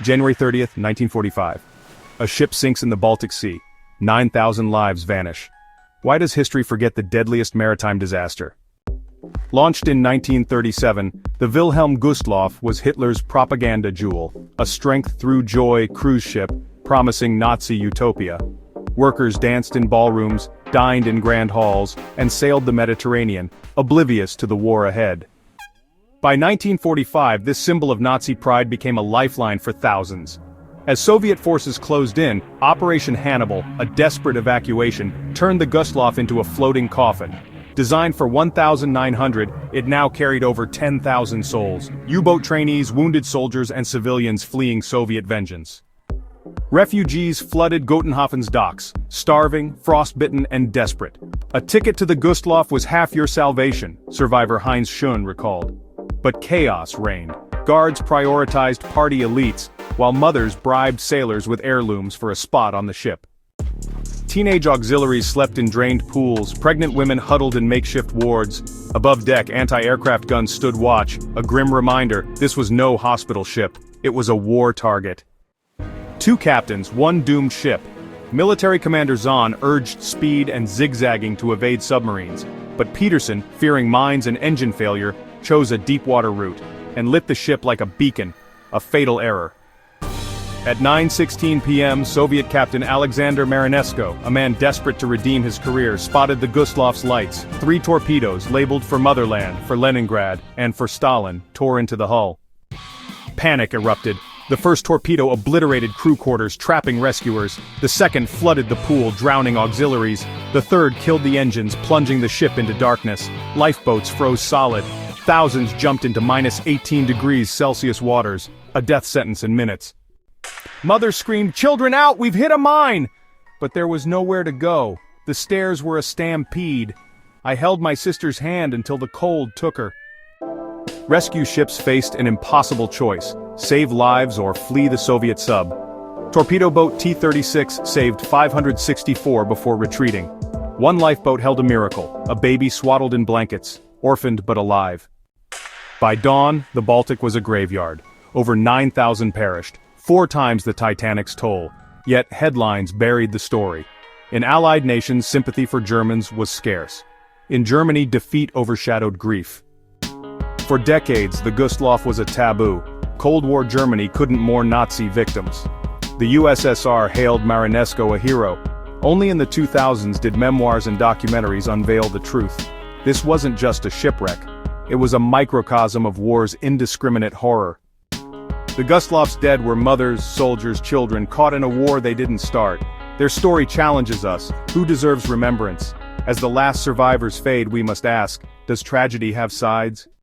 January 30th, 1945. A ship sinks in the Baltic Sea. 9,000 lives vanish. Why does history forget the deadliest maritime disaster? Launched in 1937, the Wilhelm Gustloff was Hitler's propaganda jewel, a strength-through-joy cruise ship promising Nazi utopia. Workers danced in ballrooms, dined in grand halls, and sailed the Mediterranean, oblivious to the war ahead. By 1945, this symbol of Nazi pride became a lifeline for thousands. As Soviet forces closed in, Operation Hannibal, a desperate evacuation, turned the Gustloff into a floating coffin. Designed for 1,900, it now carried over 10,000 souls, U-boat trainees, wounded soldiers, and civilians fleeing Soviet vengeance. Refugees flooded Gotenhafen's docks, starving, frostbitten, and desperate. A ticket to the Gustloff was half your salvation, survivor Heinz Schön recalled. But chaos reigned. Guards prioritized party elites, while mothers bribed sailors with heirlooms for a spot on the ship. Teenage auxiliaries slept in drained pools, pregnant women huddled in makeshift wards. Above deck, anti-aircraft guns stood watch, a grim reminder, this was no hospital ship, it was a war target. 2 captains, 1 doomed ship. Military Commander Zahn urged speed and zigzagging to evade submarines, but Peterson, fearing mines and engine failure, chose a deep-water route, and lit the ship like a beacon, a fatal error. At 9:16 p.m., Soviet Captain Alexander Marinesko, a man desperate to redeem his career, spotted the Gustloff's lights. 3 torpedoes, labeled for Motherland, for Leningrad, and for Stalin, tore into the hull. Panic erupted. The first torpedo obliterated crew quarters, trapping rescuers. The second flooded the pool, drowning auxiliaries. The third killed the engines, plunging the ship into darkness. Lifeboats froze solid. Thousands jumped into -18 degrees Celsius waters, a death sentence in minutes. Mothers screamed, "Children out, we've hit a mine!" But there was nowhere to go. The stairs were a stampede. I held my sister's hand until the cold took her. Rescue ships faced an impossible choice: save lives or flee the Soviet sub. Torpedo boat T-36 saved 564 before retreating. 1 lifeboat held a miracle, a baby swaddled in blankets, orphaned but alive. By dawn, the Baltic was a graveyard. Over 9,000 perished, 4 times the Titanic's toll, yet headlines buried the story. In Allied nations, sympathy for Germans was scarce. In Germany, defeat overshadowed grief. For decades, the Gustloff was a taboo. Cold War Germany couldn't mourn Nazi victims. The USSR hailed Marinesko a hero. Only in the 2000s did memoirs and documentaries unveil the truth. This wasn't just a shipwreck. It was a microcosm of war's indiscriminate horror. The Gustloff's dead were mothers, soldiers, children caught in a war they didn't start. Their story challenges us. Who deserves remembrance? As the last survivors fade, we must ask, does tragedy have sides?